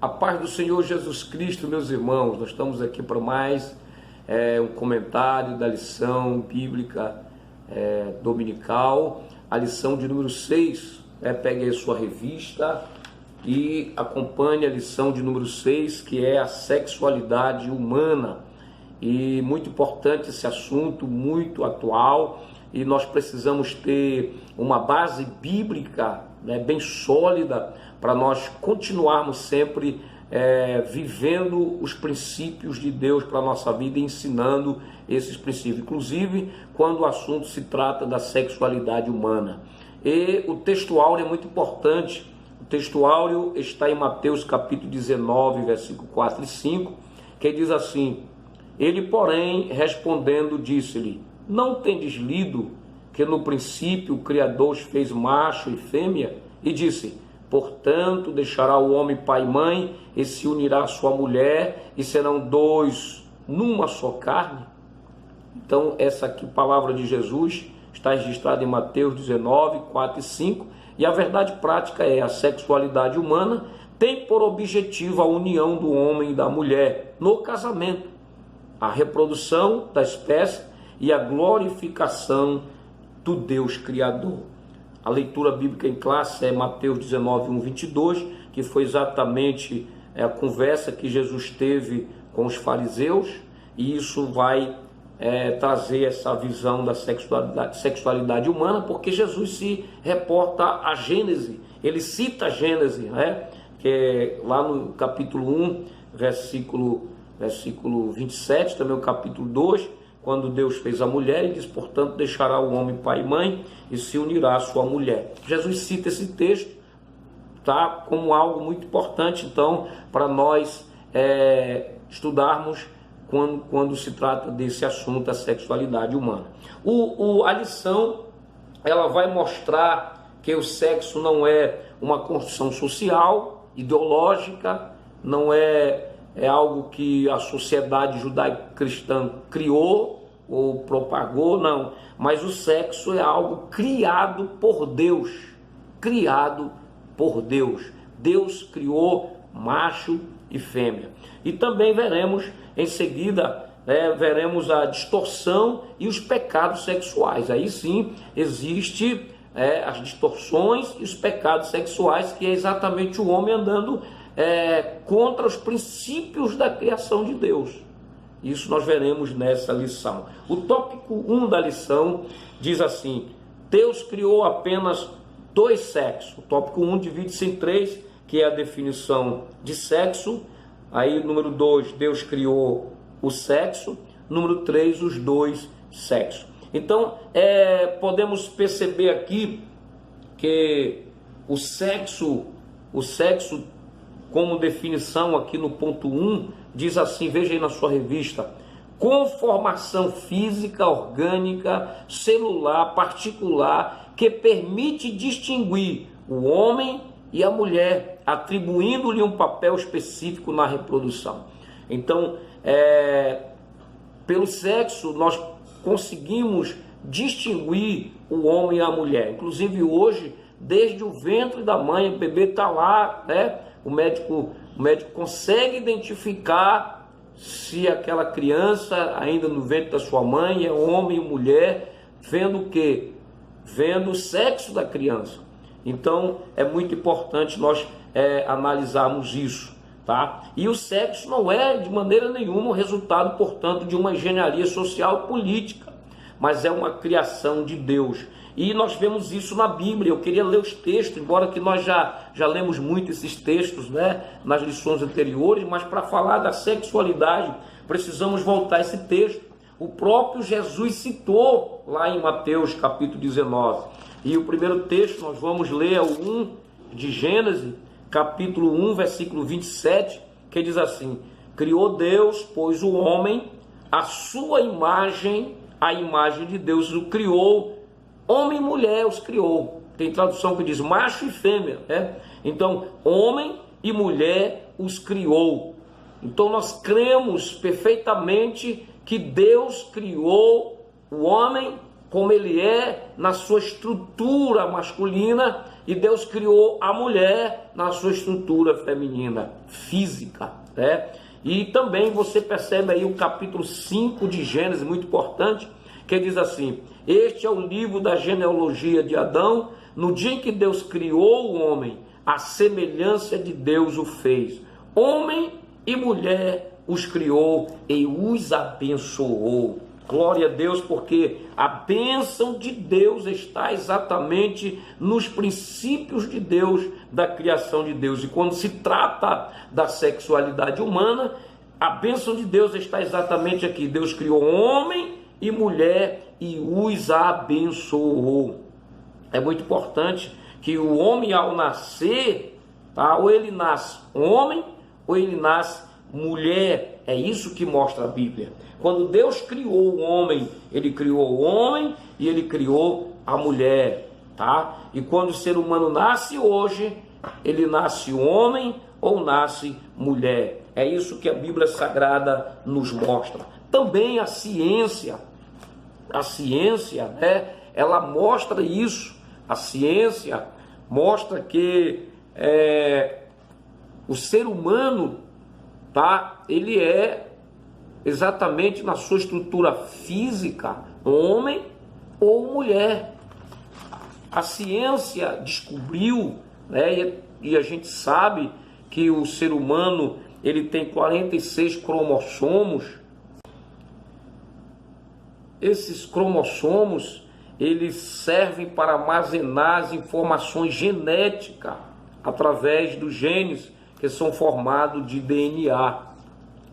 A paz do Senhor Jesus Cristo, meus irmãos. Nós estamos aqui para mais um comentário da lição bíblica dominical, a lição de número 6. Pegue aí a sua revista e acompanhe a lição de número 6, que é a sexualidade humana. E muito importante esse assunto, muito atual, e nós precisamos ter uma base bíblica bem sólida para nós continuarmos sempre vivendo os princípios de Deus para a nossa vida e ensinando esses princípios, inclusive quando o assunto se trata da sexualidade humana. E o texto áureo é muito importante. O texto áureo está em Mateus capítulo 19, versículo 4 e 5, que diz assim: ele, porém, respondendo, disse-lhe: não tendes lido que no princípio o Criador os fez macho e fêmea? E disse: portanto, deixará o homem pai e mãe, e se unirá à sua mulher, e serão dois numa só carne. Então, essa aqui, palavra de Jesus, está registrada em Mateus 19, 4 e 5, e a verdade prática é: a sexualidade humana tem por objetivo a união do homem e da mulher no casamento, a reprodução da espécie e a glorificação do Deus Criador. A leitura bíblica em classe é Mateus 19, 1, 22, que foi exatamente a conversa que Jesus teve com os fariseus, e isso vai trazer essa visão da sexualidade humana, porque Jesus se reporta a Gênesis, ele cita a Gênesis, que é lá no capítulo 1, versículo 27, também o capítulo 2, quando Deus fez a mulher, e diz: portanto, deixará o homem pai e mãe e se unirá à sua mulher. Jesus cita esse texto, tá, como algo muito importante, então, para nós estudarmos quando se trata desse assunto, a sexualidade humana. A lição, ela vai mostrar que o sexo não é uma construção social, ideológica, não é algo que a sociedade judaico-cristã criou ou propagou, não. Mas o sexo é algo criado por Deus. Criado por Deus. Deus criou macho e fêmea. E também veremos em seguida, veremos a distorção e os pecados sexuais. Aí sim existe as distorções e os pecados sexuais, que é exatamente o homem andando contra os princípios da criação de Deus. Isso nós veremos nessa lição. O tópico 1 da lição diz assim: Deus criou apenas dois sexos. O tópico 1 divide-se em 3, que é a definição de sexo. Aí, número 2, Deus criou o sexo. Número 3, os dois sexos. Então, podemos perceber aqui que o sexo como definição aqui no ponto 1, diz assim, veja aí na sua revista: conformação física, orgânica, celular, particular, que permite distinguir o homem e a mulher, atribuindo-lhe um papel específico na reprodução. Então, pelo sexo, nós conseguimos distinguir o homem e a mulher. Inclusive hoje, desde o ventre da mãe, o bebê está lá, o médico consegue identificar se aquela criança, ainda no ventre da sua mãe, é homem ou mulher, vendo o quê? Vendo o sexo da criança. Então, é muito importante nós analisarmos isso, tá? E o sexo não é, de maneira nenhuma, o resultado, portanto, de uma engenharia social e política, mas é uma criação de Deus. E nós vemos isso na Bíblia. Eu queria ler os textos, embora que nós já lemos muito esses textos, nas lições anteriores, mas para falar da sexualidade, precisamos voltar a esse texto. O próprio Jesus citou lá em Mateus capítulo 19. E o primeiro texto nós vamos ler é o 1 de Gênesis, capítulo 1, versículo 27, que diz assim: criou Deus, pois, o homem, a sua imagem, a imagem de Deus o criou, homem e mulher os criou. Tem tradução que diz macho e fêmea, Então, homem e mulher os criou. Então, nós cremos perfeitamente que Deus criou o homem como ele é, na sua estrutura masculina, E Deus criou a mulher na sua estrutura feminina, física, né? E também você percebe aí o capítulo 5 de Gênesis, muito importante, que diz assim: este é o livro da genealogia de Adão. No dia em que Deus criou o homem, a semelhança de Deus o fez. Homem e mulher os criou e os abençoou. Glória a Deus, porque a bênção de Deus está exatamente nos princípios de Deus, da criação de Deus. E quando se trata da sexualidade humana, a bênção de Deus está exatamente aqui. Deus criou homem e mulher e os abençoou. É muito importante que o homem, ao nascer, tá, ou ele nasce homem ou ele nasce mulher. É isso que mostra a Bíblia. Quando Deus criou o homem, ele criou o homem e ele criou a mulher, tá? E quando o ser humano nasce hoje, ele nasce homem ou nasce mulher. É isso que a Bíblia Sagrada nos mostra. Também a ciência, né? Ela mostra isso. A ciência mostra que o ser humano, tá? Ele é exatamente na sua estrutura física, homem ou mulher. A ciência descobriu, né, e a gente sabe que o ser humano ele tem 46 cromossomos. Esses cromossomos eles servem para armazenar as informações genéticas através dos genes que são formados de DNA.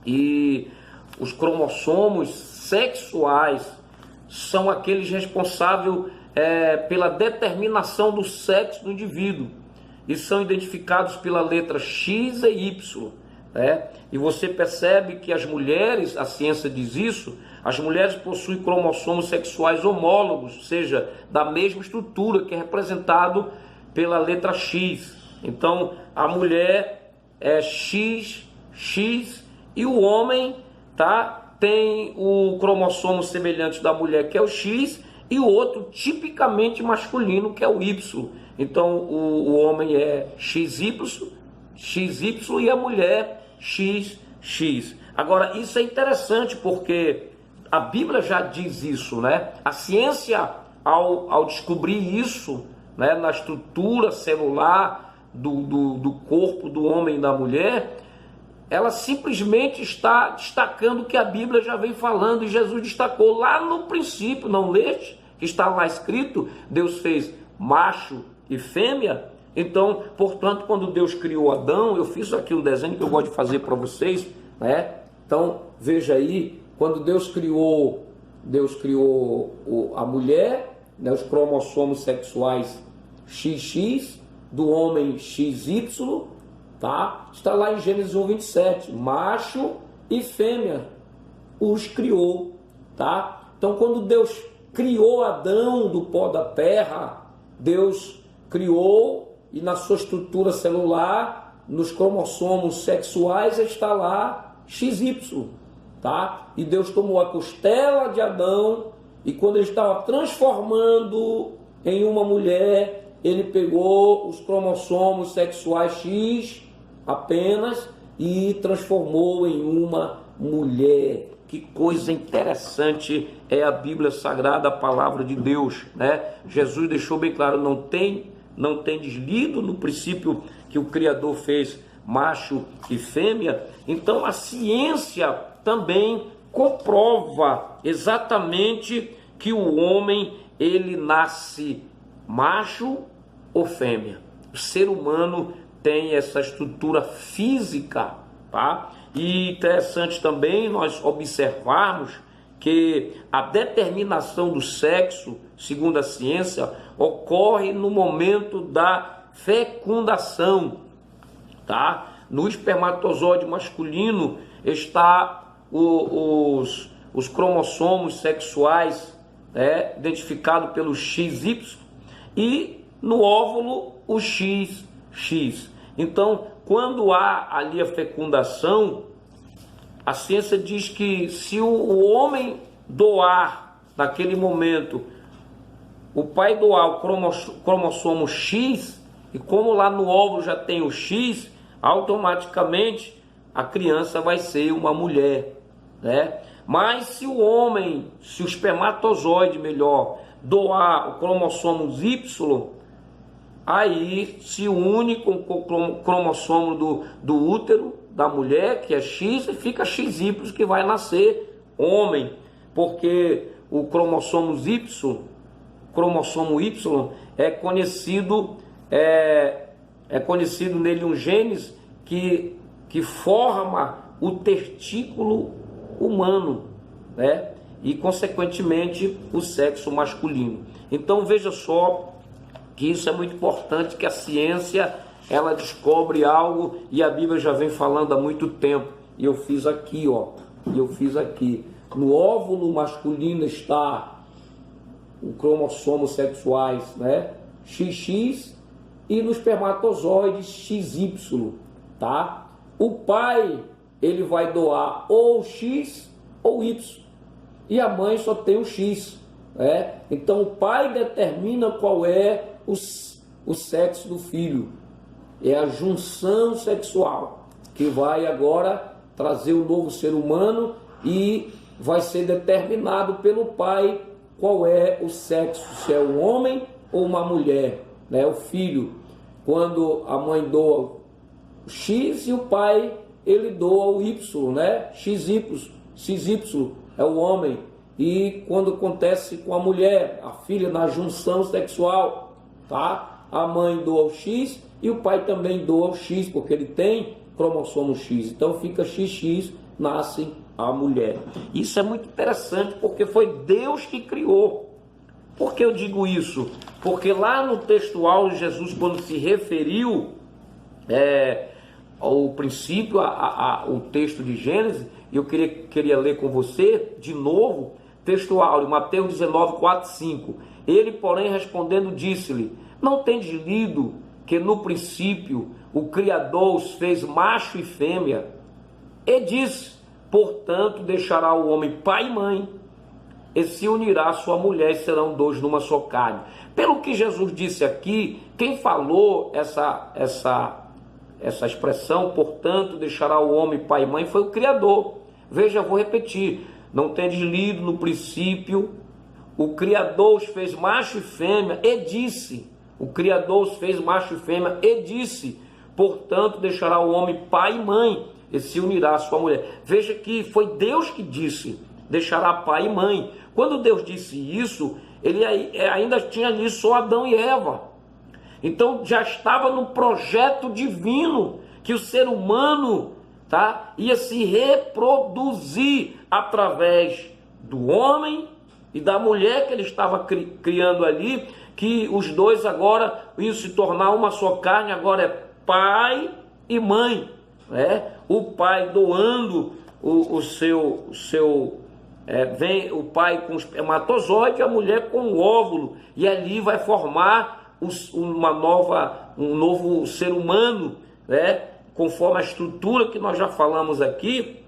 E os cromossomos sexuais são aqueles responsáveis pela determinação do sexo do indivíduo e são identificados pela letra X e Y, né? E você percebe que as mulheres, a ciência diz isso, as mulheres possuem cromossomos sexuais homólogos, ou seja, da mesma estrutura, que é representado pela letra X. Então, a mulher é X, e o homem, tá, tem o cromossomo semelhante da mulher, que é o X, e o outro tipicamente masculino, que é o Y. Então, o homem é XY, e a mulher XX. Agora, isso é interessante porque a Bíblia já diz isso, né? A ciência, ao descobrir isso, né, na estrutura celular do corpo do homem e da mulher, ela simplesmente está destacando o que a Bíblia já vem falando, e Jesus destacou lá no princípio, não leste? Que está lá escrito, Deus fez macho e fêmea. Então, portanto, quando Deus criou Adão, eu fiz aqui um desenho que eu gosto de fazer para vocês, né? Então, veja aí, quando Deus criou a mulher, né, os cromossomos sexuais XX, do homem XY, tá? Está lá em Gênesis 1:27, macho e fêmea os criou, tá? Então, quando Deus criou Adão do pó da terra, Deus criou, e na sua estrutura celular, nos cromossomos sexuais, está lá XY, tá? E Deus tomou a costela de Adão, e quando ele estava transformando em uma mulher, ele pegou os cromossomos sexuais X apenas e transformou em uma mulher. Que coisa interessante é a Bíblia Sagrada, a palavra de Deus, né? Jesus deixou bem claro, não tem deslido no princípio que o Criador fez macho e fêmea. Então a ciência também comprova exatamente que o homem ele nasce macho ou fêmea. O ser humano tem essa estrutura física, tá? E interessante também nós observarmos que a determinação do sexo, segundo a ciência, ocorre no momento da fecundação, tá? No espermatozoide masculino está os cromossomos sexuais, né, identificado pelo XY, e no óvulo o XX. Então, quando há ali a fecundação, a ciência diz que se o homem doar, naquele momento, o pai doar o cromossomo X, E como lá no óvulo já tem o X, automaticamente a criança vai ser uma mulher, né? Mas se o homem, se o espermatozoide, melhor, doar o cromossomo Y, aí se une com o cromossomo do útero da mulher, que é X, e fica XY, que vai nascer homem, porque o cromossomo Y é conhecido nele um genes que forma o testículo humano, né? E consequentemente o sexo masculino. Então veja só que isso é muito importante, que a ciência ela descobre algo e a Bíblia já vem falando há muito tempo. E eu fiz aqui, ó. No óvulo masculino está o cromossomo sexuais, né? XX, e no espermatozoide XY, tá? O pai, ele vai doar ou X ou Y. E a mãe só tem o X, né? Então o pai determina qual é o sexo do filho. É a junção sexual que vai agora trazer o novo ser humano e vai ser determinado pelo pai qual é o sexo, se é um homem ou uma mulher, né? O filho, quando a mãe doa o X e o pai ele doa o Y, né? XY é o homem. E quando acontece com a mulher, a filha na junção sexual, tá? A mãe doa o X e o pai também doa o X, porque ele tem cromossomo X. Então fica XX, nasce a mulher. Isso é muito interessante, porque foi Deus que criou. Por que eu digo isso? Porque lá no textual, Jesus, quando se referiu ao princípio, o texto de Gênesis, eu queria ler com você de novo, textual, Mateus 19, 4, 5. Ele, porém, respondendo, disse-lhe: não tendes lido que no princípio o Criador os fez macho e fêmea? E disse: portanto, deixará o homem pai e mãe, e se unirá à sua mulher, e serão dois numa só carne. Pelo que Jesus disse aqui, quem falou essa expressão, portanto, deixará o homem pai e mãe, foi o Criador. Veja, eu vou repetir: não tendes lido no princípio o Criador os fez macho e fêmea, e disse, o Criador os fez macho e fêmea, e disse, portanto, deixará o homem pai e mãe, e se unirá à sua mulher. Veja que foi Deus que disse, deixará pai e mãe. Quando Deus disse isso, ele ainda tinha ali só Adão e Eva. Então já estava no projeto divino que o ser humano, tá, ia se reproduzir através do homem e da mulher que ele estava criando ali, que os dois agora iam se tornar uma só carne. Agora é pai e mãe, né? O pai doando vem o pai com o espermatozoide, a mulher com o óvulo, e ali vai formar um novo ser humano, né? Conforme a estrutura que nós já falamos aqui.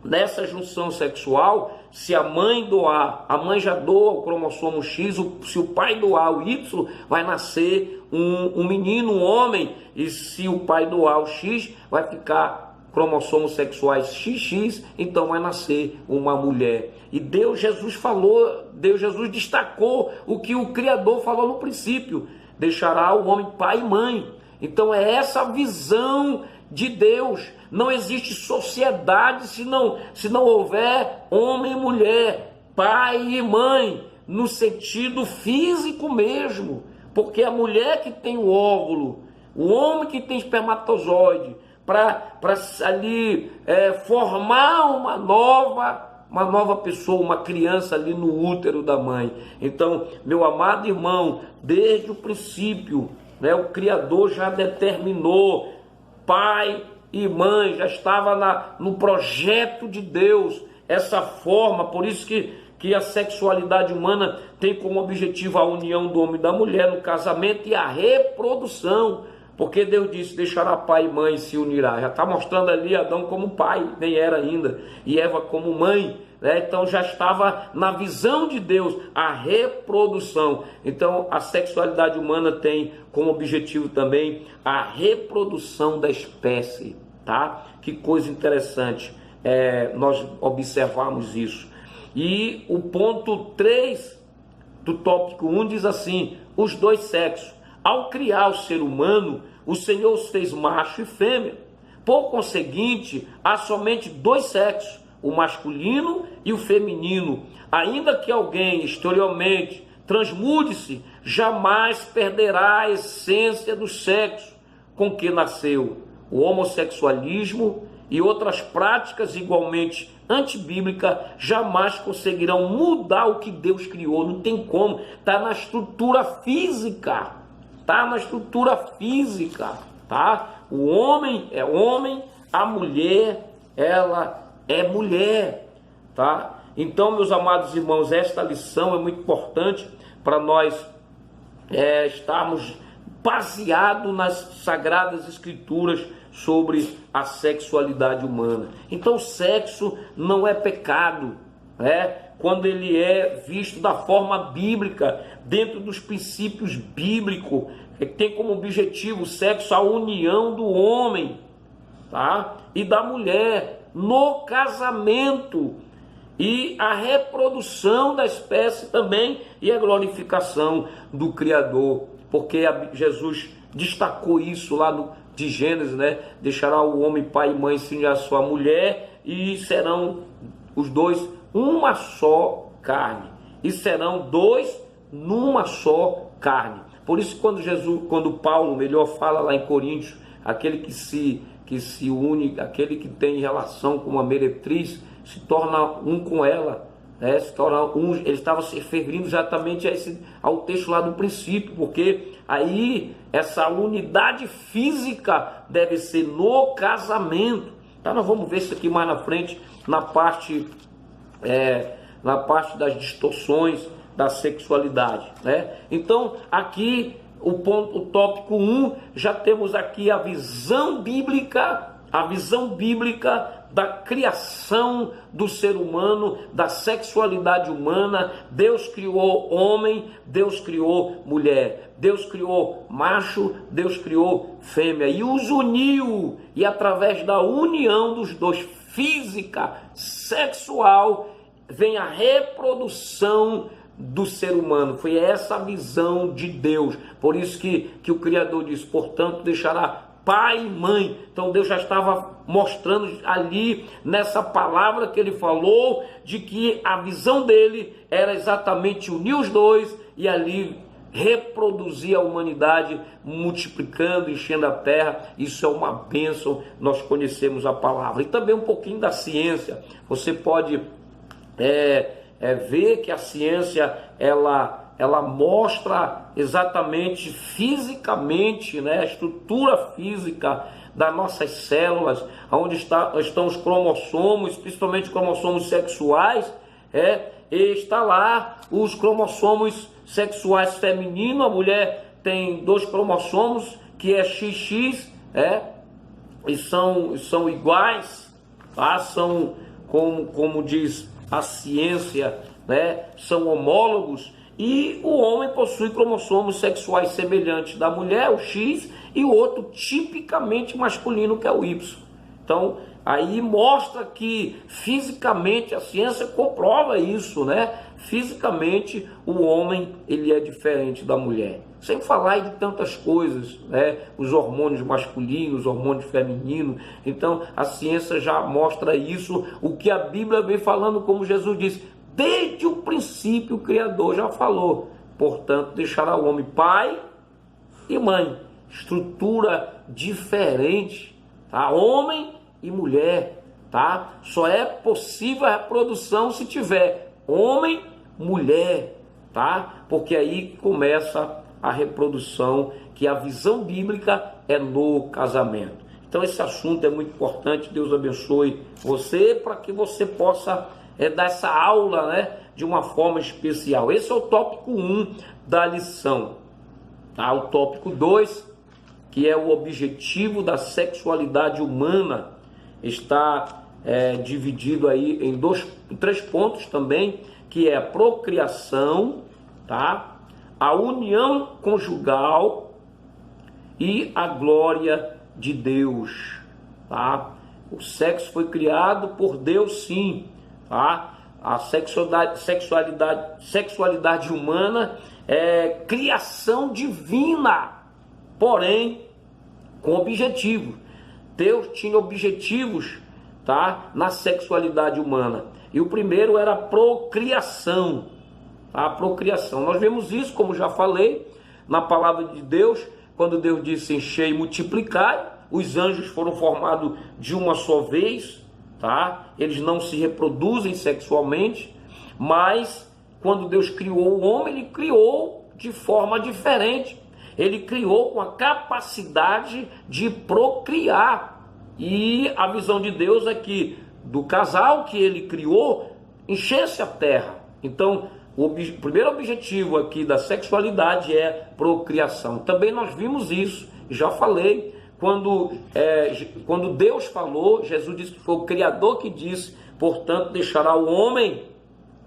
Nessa junção sexual, se a mãe doar, a mãe já doa o cromossomo X, se o pai doar o Y, vai nascer um menino, um homem, e se o pai doar o X, vai ficar cromossomos sexuais XX, então vai nascer uma mulher. E Deus Jesus destacou o que o Criador falou no princípio: deixará o homem pai e mãe. Então é essa a visão de Deus. Não existe sociedade se não houver homem e mulher, pai e mãe, no sentido físico mesmo. Porque a mulher que tem o óvulo, o homem que tem espermatozoide, para ali formar uma nova pessoa, uma criança ali no útero da mãe. Então, meu amado irmão, desde o princípio, né, o Criador já determinou pai e mãe, já estava no projeto de Deus essa forma. Por isso que a sexualidade humana tem como objetivo a união do homem e da mulher no casamento e a reprodução. Porque Deus disse: deixará pai e mãe e se unirá. Já está mostrando ali Adão como pai, nem era ainda, e Eva como mãe, né? Então já estava na visão de Deus a reprodução. Então a sexualidade humana tem como objetivo também a reprodução da espécie, tá? Que coisa interessante nós observarmos isso. E o ponto 3 do tópico 1 diz assim: os dois sexos. Ao criar o ser humano, o Senhor os fez macho e fêmea. Por conseguinte, há somente dois sexos, o masculino e o feminino. Ainda que alguém exteriormente transmude-se, jamais perderá a essência do sexo com que nasceu. O homossexualismo e outras práticas igualmente antibíblicas jamais conseguirão mudar o que Deus criou. Não tem como. Está na estrutura física. Está na estrutura física. Tá? O homem é homem, a mulher, ela é mulher. Tá? Então, meus amados irmãos, esta lição é muito importante para nós estarmos baseados nas Sagradas Escrituras sobre a sexualidade humana. Então, o sexo não é pecado, né? Quando ele é visto da forma bíblica, dentro dos princípios bíblicos, que tem como objetivo o sexo a união do homem, tá? E da mulher no casamento, e a reprodução da espécie também, e a glorificação do Criador, porque Jesus destacou isso lá de Gênesis, né? Deixará o homem pai e mãe, se unir a sua mulher, e serão os dois uma só carne, e serão dois numa só carne. Por isso, quando Paulo, melhor, fala lá em Coríntios, aquele que se une, aquele que tem relação com uma meretriz, se torna um com ela, né? Se torna um. Ele estava se referindo exatamente ao texto lá do princípio, porque aí essa unidade física deve ser no casamento. Tá? Nós vamos ver isso aqui mais na frente, na parte das distorções da sexualidade, né? Então aqui o tópico 1, já temos aqui a visão bíblica da criação do ser humano, da sexualidade humana. Deus criou homem, Deus criou mulher, Deus criou macho, Deus criou fêmea, e os uniu, e através da união dos dois, física, sexual, vem a reprodução do ser humano. Foi essa a visão de Deus. Por isso que o Criador diz: portanto, deixará pai e mãe. Então Deus já estava mostrando ali, nessa palavra que ele falou, de que a visão dele era exatamente unir os dois e ali reproduzir a humanidade, multiplicando, enchendo a terra. Isso é uma bênção. Nós conhecemos a palavra. E também um pouquinho da ciência. Você pode ver que a ciência ela mostra exatamente fisicamente, né, a estrutura física das nossas células, onde estão os cromossomos, principalmente cromossomos sexuais, e está lá os cromossomos sexuais femininos. A mulher tem 2 cromossomos, que é XX, e são iguais, tá? São, como diz a ciência, né, são homólogos. E o homem possui cromossomos sexuais semelhantes da mulher, o X, e o outro tipicamente masculino, que é o Y. Então, aí mostra que fisicamente a ciência comprova isso, né? Fisicamente o homem, ele é diferente da mulher. Sem falar de tantas coisas, né? Os hormônios masculinos, os hormônios femininos. Então, a ciência já mostra isso, o que a Bíblia vem falando, como Jesus disse. Desde o princípio o Criador já falou: portanto, deixará o homem pai e mãe. Estrutura diferente, tá? Homem e mulher, tá? Só é possível a reprodução se tiver homem, mulher, tá? Porque aí começa a reprodução, que a visão bíblica é no casamento. Então esse assunto é muito importante. Deus abençoe você, para que você possa dar essa aula, né, de uma forma especial. Esse é o tópico 1 da lição. Tá? O tópico 2, que é o objetivo da sexualidade humana, está dividido aí em três pontos também, que é a procriação, tá? A união conjugal e a glória de Deus, tá? O sexo foi criado por Deus, sim, tá? A sexualidade humana é criação divina, porém com objetivo. Deus tinha objetivos, tá, na sexualidade humana. E o primeiro era a procriação. A procriação. Nós vemos isso, como já falei, na palavra de Deus, quando Deus disse enchei e multiplicai. Os anjos foram formados de uma só vez, tá? Eles não se reproduzem sexualmente, mas quando Deus criou o homem, ele criou de forma diferente. Ele criou com a capacidade de procriar. E a visão de Deus é que do casal que ele criou, enchesse a terra. Então, o primeiro objetivo aqui da sexualidade é procriação. Também nós vimos isso, já falei, quando Deus falou, Jesus disse que foi o Criador que disse, portanto, deixará o homem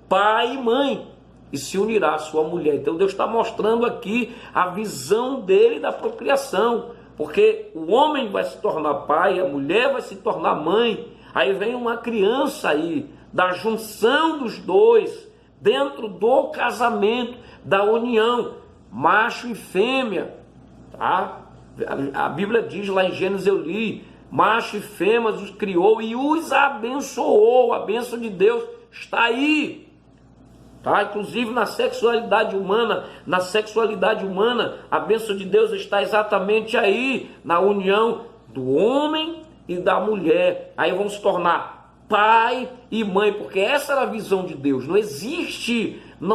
pai e mãe e se unirá à sua mulher. Então Deus está mostrando aqui a visão dele da procriação, porque o homem vai se tornar pai, a mulher vai se tornar mãe, aí vem uma criança aí, da junção dos dois, dentro do casamento, da união, macho e fêmea, tá? A Bíblia diz lá em Gênesis, eu li, macho e fêmea os criou e os abençoou. A bênção de Deus está aí, tá? Inclusive na sexualidade humana, a bênção de Deus está exatamente aí, na união do homem e da mulher. Aí vão se tornar pai e mãe, porque essa era a visão de Deus. Não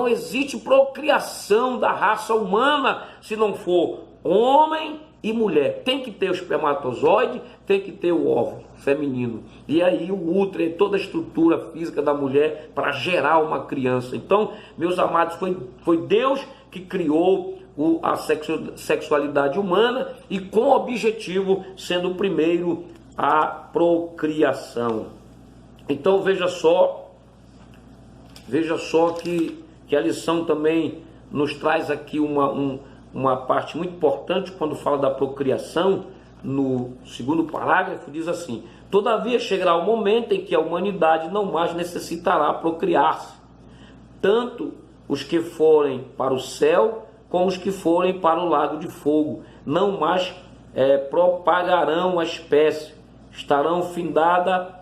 existe procriação da raça humana se não for homem e mulher. Tem que ter o espermatozoide, tem que ter o óvulo feminino. E aí o útero e toda a estrutura física da mulher para gerar uma criança. Então, meus amados, foi Deus que criou a sexualidade humana e com o objetivo sendo o primeiro a procriação. Então veja só que a lição também nos traz aqui uma parte muito importante quando fala da procriação. No segundo parágrafo diz assim: todavia chegará o momento em que a humanidade não mais necessitará procriar-se, tanto os que forem para o céu como os que forem para o lago de fogo não mais propagarão a espécie, estarão findada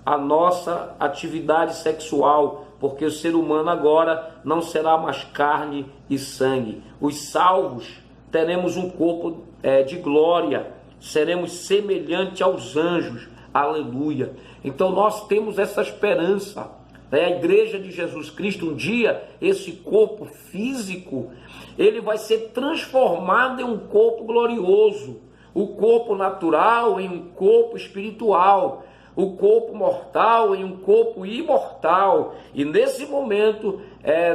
a nossa atividade sexual, porque o ser humano agora não será mais carne e sangue. Os salvos teremos um corpo de glória, seremos semelhante aos anjos, aleluia. Então nós temos essa esperança, a igreja de Jesus Cristo, um dia esse corpo físico, ele vai ser transformado em um corpo glorioso, o corpo natural em um corpo espiritual, o corpo mortal em um corpo imortal, e nesse momento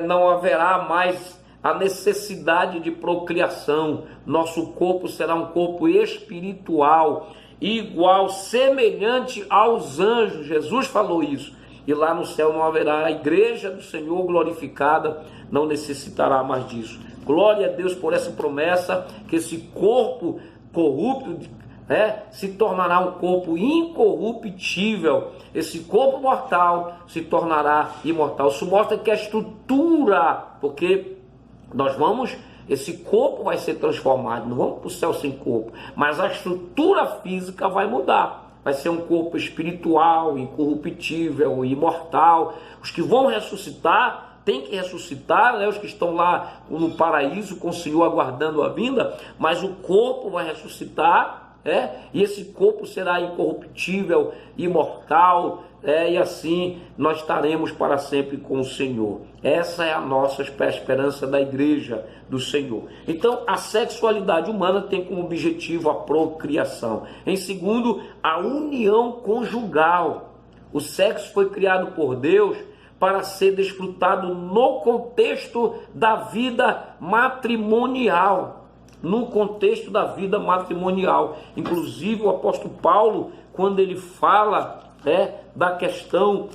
não haverá mais a necessidade de procriação. Nosso corpo será um corpo espiritual, igual, semelhante aos anjos. Jesus falou isso. E lá no céu não haverá, a igreja do Senhor glorificada não necessitará mais disso. Glória a Deus por essa promessa, que esse corpo corrupto se tornará um corpo incorruptível. Esse corpo mortal se tornará imortal. Isso mostra que a estrutura, porque esse corpo vai ser transformado, não vamos para o céu sem corpo, mas a estrutura física vai mudar. Vai ser um corpo espiritual, incorruptível, imortal. Os que vão ressuscitar, tem que ressuscitar, os que estão lá no paraíso com o Senhor aguardando a vinda, mas o corpo vai ressuscitar, e esse corpo será incorruptível, imortal, e assim nós estaremos para sempre com o Senhor. Essa é a nossa esperança da igreja do Senhor. Então a sexualidade humana tem como objetivo a procriação. Em segundo, a união conjugal. O sexo foi criado por Deus para ser desfrutado no contexto da vida matrimonial. No contexto da vida matrimonial. Inclusive o apóstolo Paulo, quando ele fala da questão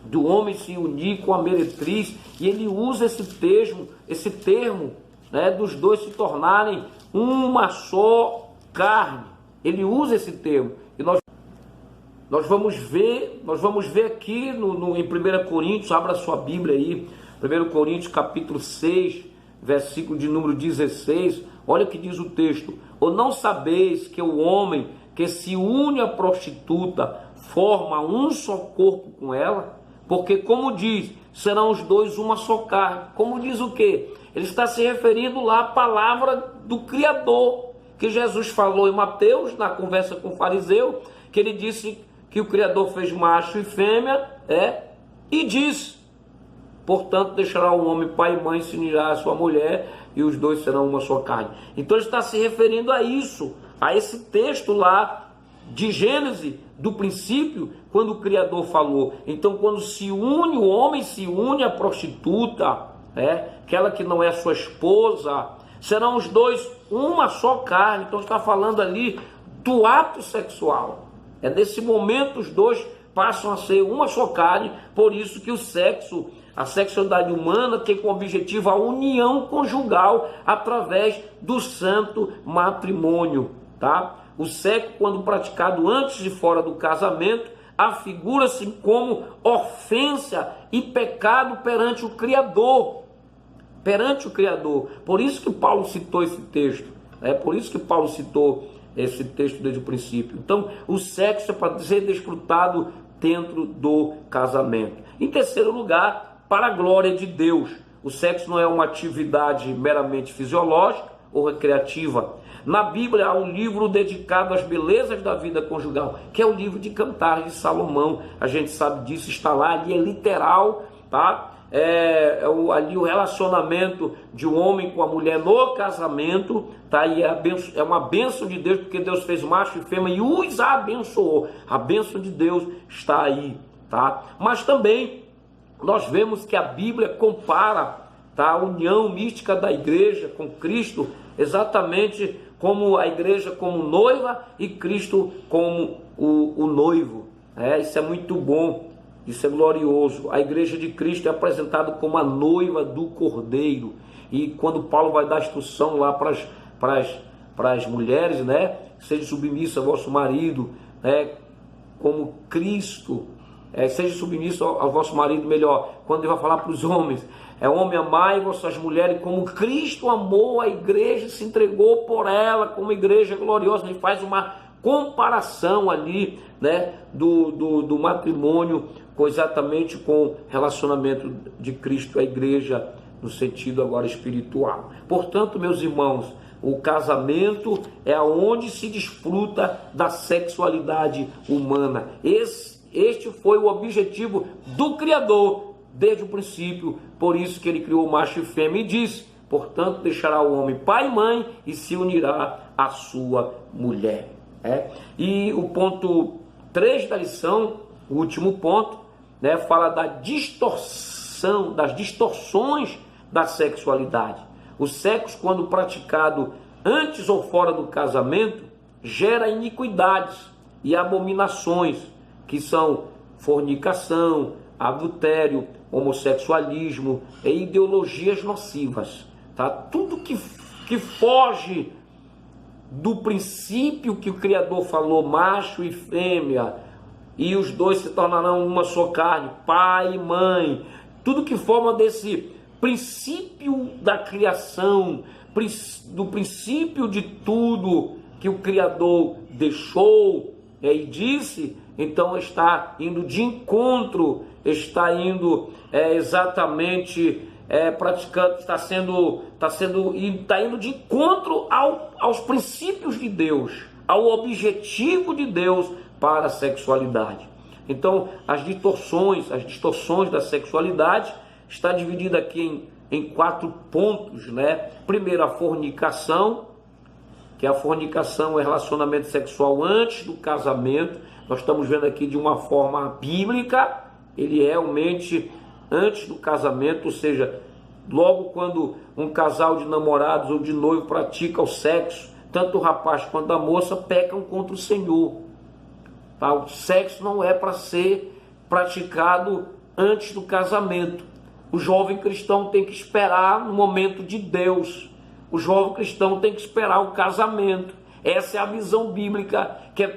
do homem se unir com a meretriz, e ele usa esse termo, dos dois se tornarem uma só carne. Ele usa esse termo, e nós vamos ver aqui em 1 Coríntios, abra sua Bíblia aí, 1 Coríntios capítulo 6, versículo de número 16, olha o que diz o texto: ou não sabeis que o homem que se une à prostituta forma um só corpo com ela? Porque, como diz, serão os dois uma só carne. Como diz o quê? Ele está se referindo lá à palavra do Criador, que Jesus falou em Mateus, na conversa com o fariseu, que ele disse que o Criador fez macho e fêmea, e disse: portanto, deixará o homem pai e mãe, se unirá à sua mulher, e os dois serão uma só carne. Então ele está se referindo a isso, a esse texto lá de Gênesis, do princípio, quando o Criador falou. Então, quando se une, o homem se une à prostituta, aquela que não é sua esposa, serão os dois uma só carne. Então está falando ali do ato sexual. Nesse momento os dois passam a ser uma só carne. Por isso que a sexualidade humana tem como objetivo a união conjugal através do santo matrimônio, tá? O sexo, quando praticado antes e fora do casamento, afigura-se como ofensa e pecado perante o Criador. Perante o Criador. Por isso que Paulo citou esse texto. Por isso que Paulo citou esse texto desde o princípio. Então, o sexo é para ser desfrutado dentro do casamento. Em terceiro lugar, para a glória de Deus. O sexo não é uma atividade meramente fisiológica ou recreativa. Na Bíblia há um livro dedicado às belezas da vida conjugal, que é o livro de Cantares de Salomão. A gente sabe disso, está lá, ali é literal, tá? Ali o relacionamento de um homem com a mulher no casamento, tá? E é uma bênção de Deus, porque Deus fez macho e fêmea e os abençoou. A bênção de Deus está aí, tá? Mas também nós vemos que a Bíblia compara, tá, a união mística da igreja com Cristo, exatamente como a igreja como noiva e Cristo como o noivo. Isso é muito bom, isso é glorioso. A igreja de Cristo é apresentada como a noiva do Cordeiro. E quando Paulo vai dar instrução lá para as mulheres, seja submissa ao vosso marido, como Cristo, seja submisso ao vosso marido, melhor, quando ele vai falar para os homens, homem, amai vossas mulheres como Cristo amou a igreja e se entregou por ela como igreja gloriosa. Ele faz uma comparação ali, do matrimônio exatamente com o relacionamento de Cristo à igreja, no sentido agora espiritual. Portanto, meus irmãos, o casamento é onde se desfruta da sexualidade humana. Este foi o objetivo do Criador desde o princípio. Por isso que ele criou macho e fêmea e disse: portanto, deixará o homem pai e mãe e se unirá à sua mulher. E o ponto 3 da lição, o último ponto, fala das distorções da sexualidade. O sexo, quando praticado antes ou fora do casamento, gera iniquidades e abominações, que são fornicação, adultério, homossexualismo e ideologias nocivas, tá? Tudo que foge do princípio que o Criador falou, macho e fêmea, e os dois se tornarão uma só carne, pai e mãe, tudo que forma desse princípio da criação, do princípio de tudo que o Criador deixou e disse, então está indo de encontro, está indo exatamente praticando, está indo de encontro aos princípios de Deus, ao objetivo de Deus para a sexualidade. Então, as distorções da sexualidade está dividida aqui em 4 pontos, Primeiro, a fornicação, que a fornicação é relacionamento sexual antes do casamento. Nós estamos vendo aqui de uma forma bíblica, ele é realmente antes do casamento, ou seja, logo quando um casal de namorados ou de noivo pratica o sexo, tanto o rapaz quanto a moça pecam contra o Senhor. Tá? O sexo não é para ser praticado antes do casamento. O jovem cristão tem que esperar no momento de Deus. O jovem cristão tem que esperar o casamento. Essa é a visão bíblica que é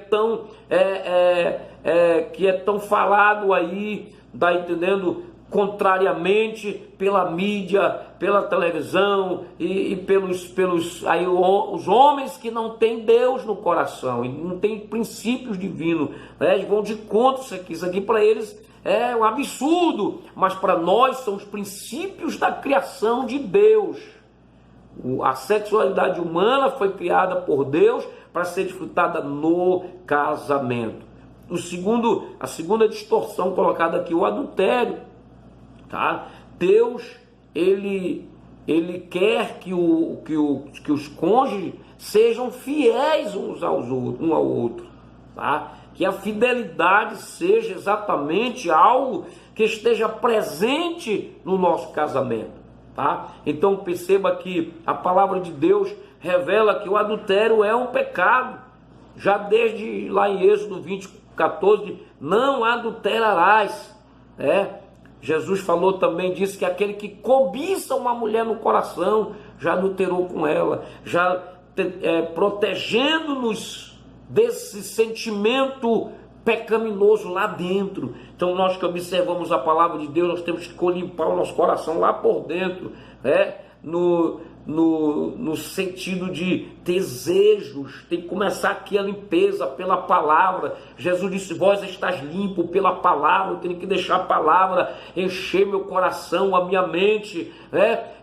tão falado aí, tá entendendo? Contrariamente pela mídia, pela televisão e pelos aí, os homens que não têm Deus no coração e não têm princípios divinos, né? Eles vão de contra isso aqui para eles é um absurdo, mas para nós são os princípios da criação de Deus. A sexualidade humana foi criada por Deus para ser desfrutada no casamento. A segunda distorção colocada aqui, o adultério. Tá? Deus, ele quer que os cônjuges sejam fiéis um ao outro. Tá? Que a fidelidade seja exatamente algo que esteja presente no nosso casamento. Tá? Então perceba que a palavra de Deus revela que o adultério é um pecado. Já desde lá em Êxodo 20:14, não adulterarás. Jesus falou também, disse que aquele que cobiça uma mulher no coração já adulterou com ela, já protegendo-nos desse sentimento pecaminoso lá dentro. Então nós que observamos a palavra de Deus, nós temos que limpar o nosso coração lá por dentro, no sentido de desejos. Tem que começar aqui a limpeza pela palavra. Jesus disse, vós estás limpo pela palavra. Eu tenho que deixar a palavra encher meu coração, a minha mente,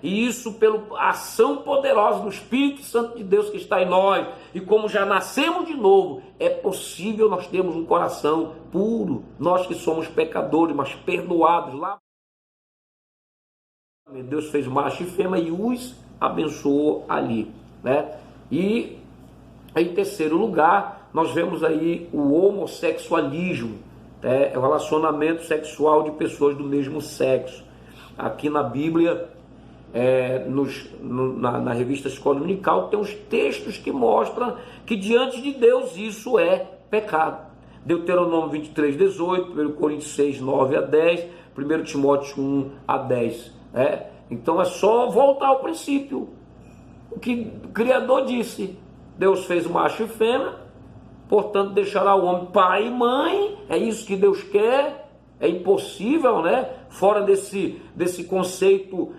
e isso pela ação poderosa do Espírito Santo de Deus que está em nós. E como já nascemos de novo, é possível nós termos um coração puro, nós que somos pecadores, mas perdoados lá. Deus fez macho e fêmea e os abençoou ali, E em terceiro lugar, nós vemos aí o homossexualismo, o relacionamento sexual de pessoas do mesmo sexo. Aqui na Bíblia, na revista Escola Dominical, tem uns textos que mostram que diante de Deus isso é pecado. Deuteronômio 23:18, 1 Coríntios 6:9-10, 1 Timóteo 1:10. Então é só voltar ao princípio. O que o Criador disse: Deus fez macho e fêmea, portanto deixará o homem pai e mãe. É isso que Deus quer. É impossível, fora desse conceito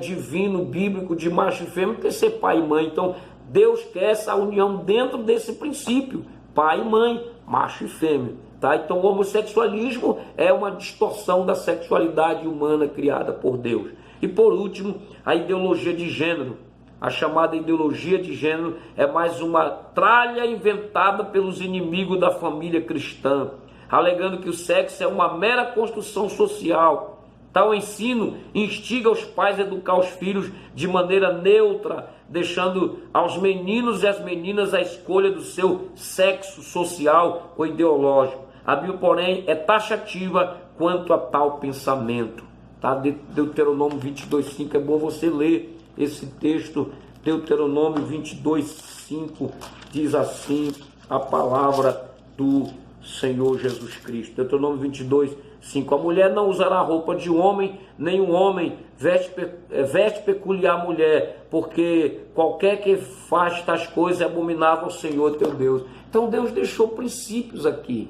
divino, bíblico de macho e fêmea, ter ser pai e mãe. Então Deus quer essa união dentro desse princípio: pai e mãe, macho e fêmea. Tá? Então o homossexualismo é uma distorção da sexualidade humana criada por Deus. E por último, a ideologia de gênero. A chamada ideologia de gênero é mais uma tralha inventada pelos inimigos da família cristã, alegando que o sexo é uma mera construção social. Tal ensino instiga os pais a educar os filhos de maneira neutra, deixando aos meninos e às meninas a escolha do seu sexo social ou ideológico. A Bíblia, porém, é taxativa quanto a tal pensamento. Tá? Deuteronômio 22:5, é bom você ler esse texto. Deuteronômio 22:5 diz assim a palavra do Senhor Jesus Cristo. Deuteronômio 22:5, a mulher não usará roupa de homem, nem o homem veste peculiar mulher, porque qualquer que faz tais coisas é abominável ao Senhor teu Deus. Então Deus deixou princípios aqui.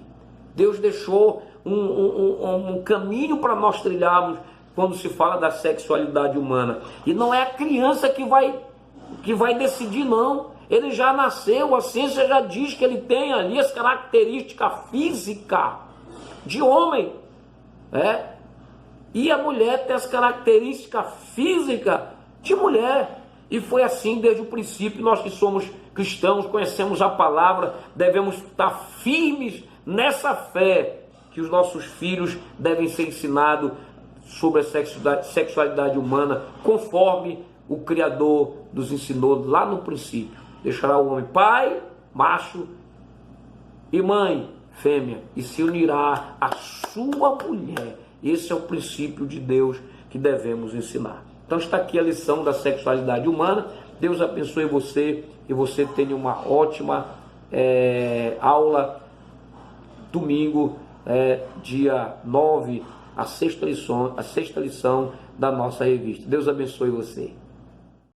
Deus deixou um caminho para nós trilharmos quando se fala da sexualidade humana. E não é a criança que vai decidir, não. Ele já nasceu, a ciência já diz que ele tem ali as características físicas de homem. E a mulher tem as características físicas de mulher. E foi assim desde o princípio. Nós que somos cristãos, conhecemos a palavra, devemos estar firmes nessa fé, que os nossos filhos devem ser ensinados sobre a sexualidade humana, conforme o Criador nos ensinou lá no princípio. Deixará o homem pai, macho, e mãe, fêmea, e se unirá à sua mulher. Esse é o princípio de Deus que devemos ensinar. Então está aqui a lição da sexualidade humana. Deus abençoe você e você tenha uma ótima aula domingo, dia 9, a sexta lição da nossa revista. Deus abençoe você.